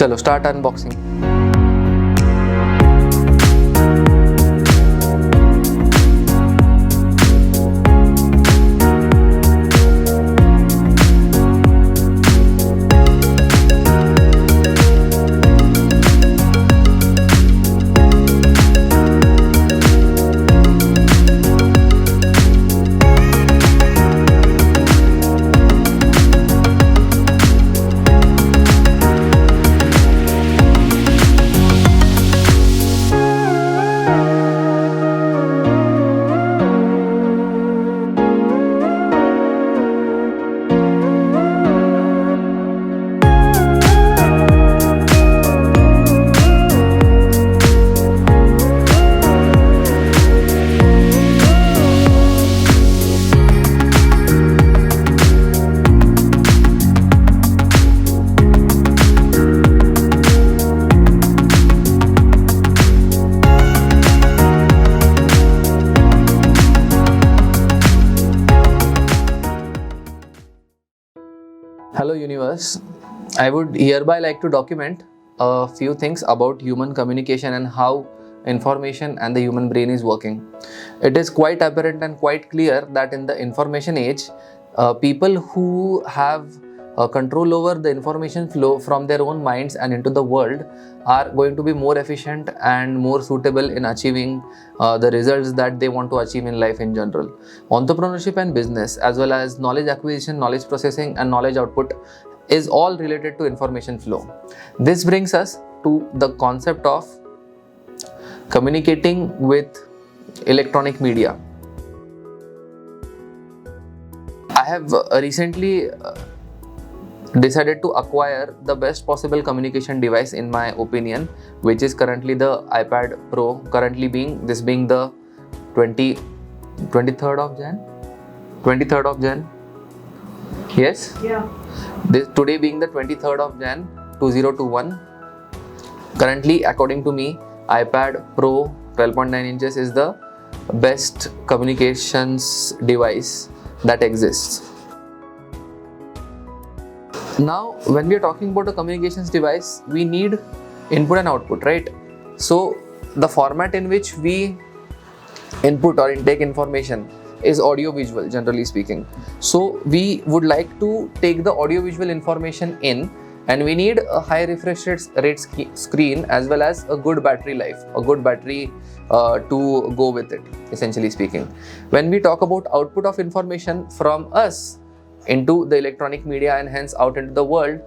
चलो start unboxing. Hello universe, I would hereby like to document a few things about human communication and how information and the human brain is working. It is quite apparent and quite clear that in the information age, people who have control over the information flow from their own minds and into the world are going to be more efficient and more suitable in achieving the results that they want to achieve in life in general. Entrepreneurship and business, as well as knowledge acquisition, knowledge processing and knowledge output, is all related to information flow. This brings us to the concept of communicating with electronic media. I have recently decided to acquire the best possible communication device in my opinion, which is currently the iPad Pro, currently being the 23rd of Jan. Yes? Yeah. Today being the 23rd of Jan 2021. Currently, according to me, iPad Pro 12.9 inches is the best communications device that exists. Now, when we are talking about a communications device, we need input and output, right? So, the format in which we input or intake information is audio-visual, generally speaking. So, we would like to take the audio-visual information in, and we need a high refresh rate screen as well as a good battery life, a good battery to go with it, essentially speaking. When we talk about output of information from us into the electronic media and hence out into the world,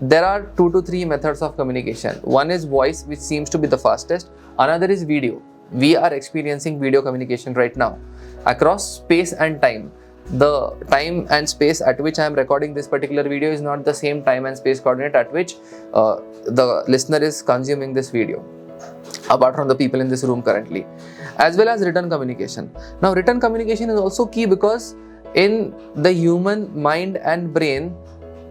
there are 2 to 3 methods of communication. One is voice, which seems to be the fastest. Another is video. We are experiencing video communication right now across space and time. The time and space at which I am recording this particular video is not the same time and space coordinate at which the listener is consuming this video, apart from the people in this room currently, as well as written communication. Now, written communication is also key because in the human mind and brain,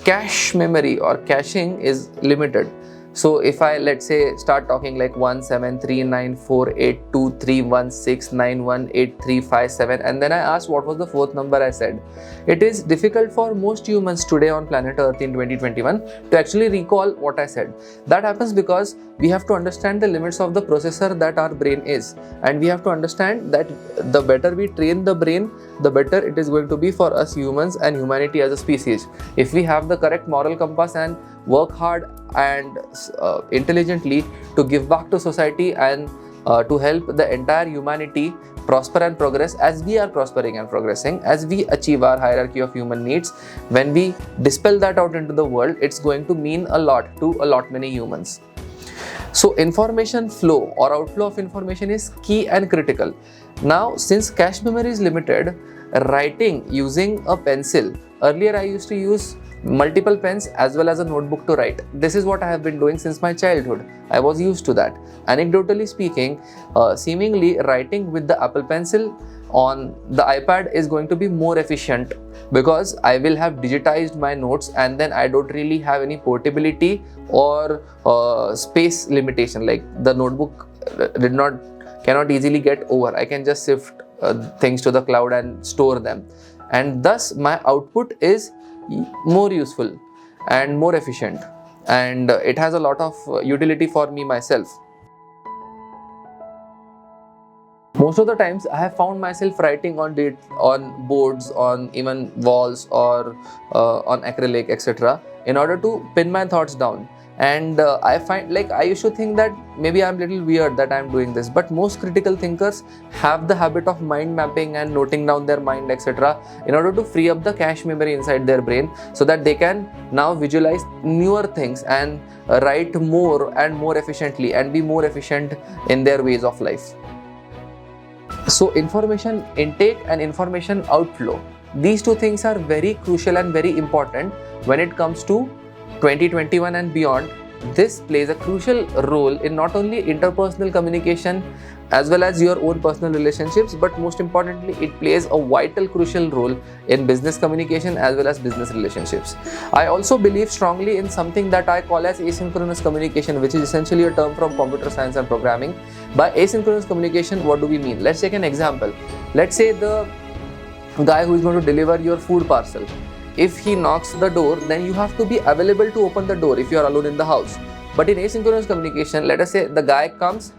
cache memory or caching is limited. So if I, let's say, start talking like 1739482316918357 and then I ask what was the fourth number I said, it is difficult for most humans today on planet Earth in 2021 to actually recall what I said. That happens because we have to understand the limits of the processor that our brain is, and we have to understand that the better we train the brain, the better it is going to be for us humans and humanity as a species. If we have the correct moral compass and work hard and intelligently to give back to society and to help the entire humanity prosper and progress as we are prospering and progressing, as we achieve our hierarchy of human needs, when we dispel that out into the world, it's going to mean a lot to a lot many humans. So information flow or outflow of information is key and critical. Now, since cache memory is limited, writing using a pencil, earlier I used to use multiple pens as well as a notebook to write. This is what I have been doing since my childhood. I was used to that. Anecdotally speaking, seemingly writing with the Apple Pencil on the iPad is going to be more efficient because I will have digitized my notes and then I don't really have any portability or space limitation. Like the notebook cannot easily get over. I can just shift things to the cloud and store them, and thus my output is more useful and more efficient. and it has a lot of utility for me myself. Most of the times I have found myself writing on boards, on even walls, or on acrylic, etc., in order to pin my thoughts down. And I find, like, I used to think that maybe I'm a little weird that I'm doing this, but most critical thinkers have the habit of mind mapping and noting down their mind, etc., in order to free up the cache memory inside their brain, so that they can now visualize newer things and write more and more efficiently and be more efficient in their ways of life. So information intake and information outflow, these two things are very crucial and very important when it comes to 2021 and beyond. This plays a crucial role in not only interpersonal communication as well as your own personal relationships, but most importantly, it plays a vital, crucial role in business communication as well as business relationships. I also believe strongly in something that I call as asynchronous communication, which is essentially a term from computer science and programming. By asynchronous communication, what do we mean? Let's take an example. Let's say the guy who is going to deliver your food parcel, if he knocks the door, then you have to be available to open the door if you are alone in the house. But in asynchronous communication, let us say the guy comes,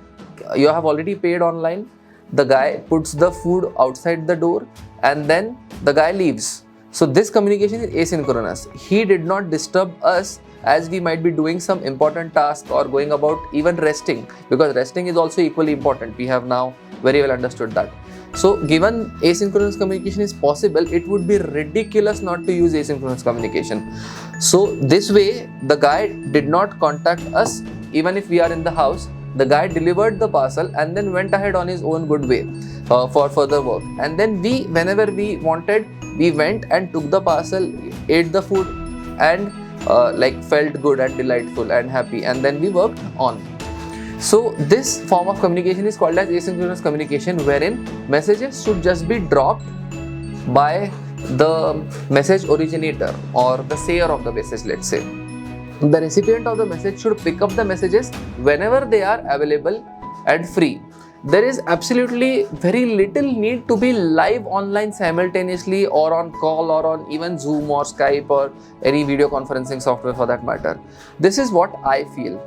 you have already paid online, the guy puts the food outside the door, and then the guy leaves. So this communication is asynchronous. He did not disturb us as we might be doing some important task or going about even resting, because resting is also equally important. We have now very well understood that. So given asynchronous communication is possible, it would be ridiculous not to use asynchronous communication. So this way, the guy did not contact us even if we are in the house. The guy delivered the parcel and then went ahead on his own good way for further work. And then we, whenever we wanted, we went and took the parcel, ate the food, and felt good and delightful and happy, and then we worked on. So this form of communication is called as asynchronous communication, wherein messages should just be dropped by the message originator or the sayer of the message, let's say. The recipient of the message should pick up the messages whenever they are available and free. There is absolutely very little need to be live online simultaneously, or on call, or on even Zoom or Skype or any video conferencing software for that matter. This is what I feel.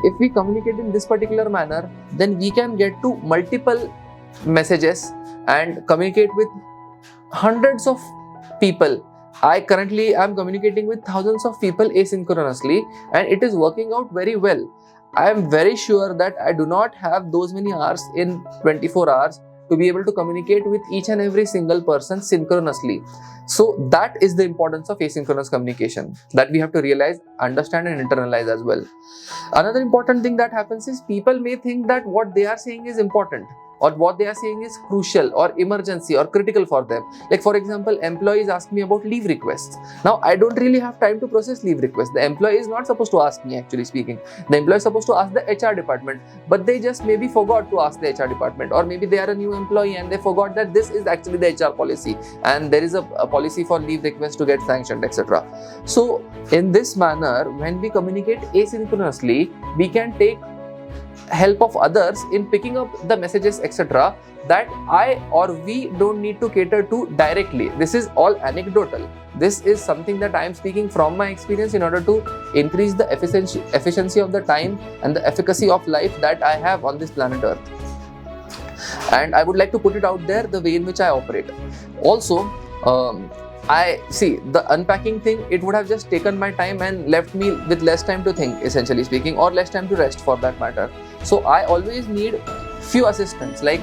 If we communicate in this particular manner, then we can get to multiple messages and communicate with hundreds of people. I currently am communicating with thousands of people asynchronously, and it is working out very well. I am very sure that I do not have those many hours in 24 hours to be able to communicate with each and every single person synchronously. So that is the importance of asynchronous communication that we have to realize, understand, and internalize as well. Another important thing that happens is people may think that what they are saying is important, or what they are saying is crucial or emergency or critical for them. Like for example, employees ask me about leave requests. Now I don't really have time to process leave requests. The employee is not supposed to ask me, actually speaking. The employee is supposed to ask the HR department, but they just maybe forgot to ask the HR department, or maybe they are a new employee and they forgot that this is actually the HR policy and there is a policy for leave requests to get sanctioned, etc. So in this manner, when we communicate asynchronously, we can take help of others in picking up the messages, etc., that I or we don't need to cater to directly. This is all anecdotal. This is something that I am speaking from my experience in order to increase the efficiency of the time and the efficacy of life that I have on this planet Earth. And I would like to put it out there, the way in which I operate. Also, I see the unpacking thing, it would have just taken my time and left me with less time to think, essentially speaking, or less time to rest for that matter. So I always need few assistants. Like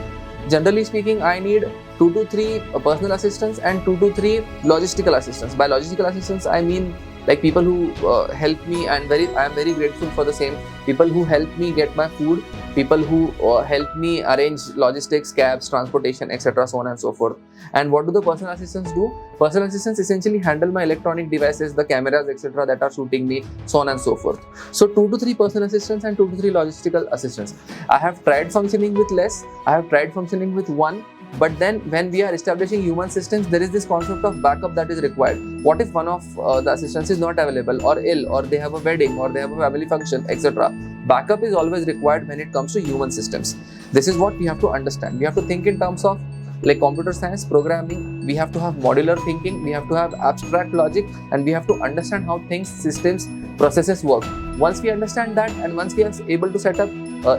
generally speaking, I need 2 to 3 personal assistants and 2 to 3 logistical assistants. By logistical assistants, I mean like people who help me, and I am very grateful for the same. People who help me get my food, people who help me arrange logistics, cabs, transportation, etc., so on and so forth. And what do the personal assistants do? Personal assistants essentially handle my electronic devices, the cameras, etc., that are shooting me, so on and so forth. So 2 to 3 personal assistants and 2 to 3 logistical assistants. I have tried functioning with less, I have tried functioning with 1. But then when we are establishing human systems, there is this concept of backup that is required. What if one of the assistants is not available, or ill, or they have a wedding, or they have a family function, etc.? Backup is always required when it comes to human systems. This is what we have to understand. We have to think in terms of like computer science, programming. We have to have modular thinking, we have to have abstract logic, and we have to understand how things, systems processes work. Once we understand that, and once we are able to set up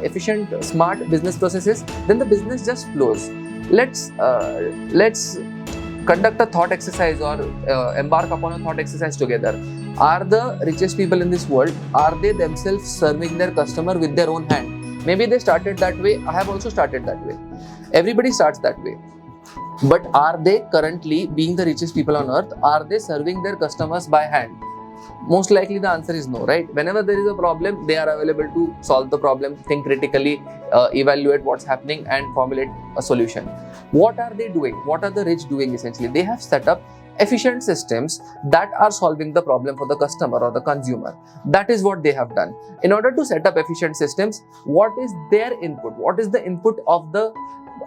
efficient, smart business processes, then the business just flows. Let's conduct a thought exercise, or embark upon a thought exercise together. Are the richest people in this world, are they themselves serving their customer with their own hand? Maybe they started that way. I have also started that way. Everybody starts that way. But are they currently, being the richest people on earth, are they serving their customers by hand? Most likely the answer is no, right? Whenever there is a problem, they are available to solve the problem, think critically, evaluate what's happening, and formulate a solution. What are they doing? What are the rich doing essentially? They have set up efficient systems that are solving the problem for the customer or the consumer. That is what they have done. In order to set up efficient systems, what is their input? What is the input of the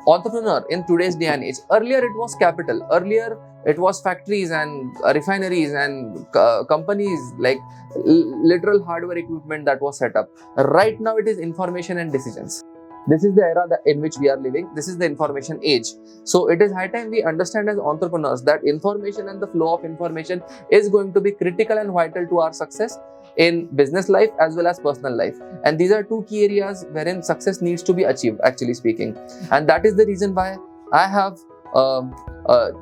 entrepreneur in today's day and age? Earlier it was capital. Earlier it was factories and refineries and companies, like literal hardware equipment that was set up. Right now it is information and decisions. This is the era in which we are living. This is the information age. So it is high time we understand as entrepreneurs that information and the flow of information is going to be critical and vital to our success in business life as well as personal life. And these are two key areas wherein success needs to be achieved, actually speaking. And that is the reason why I have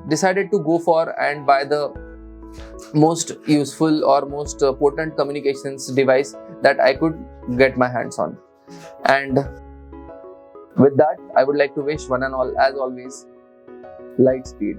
decided to go for and buy the most useful or most potent communications device that I could get my hands on. And with that, I would like to wish one and all, as always, light speed.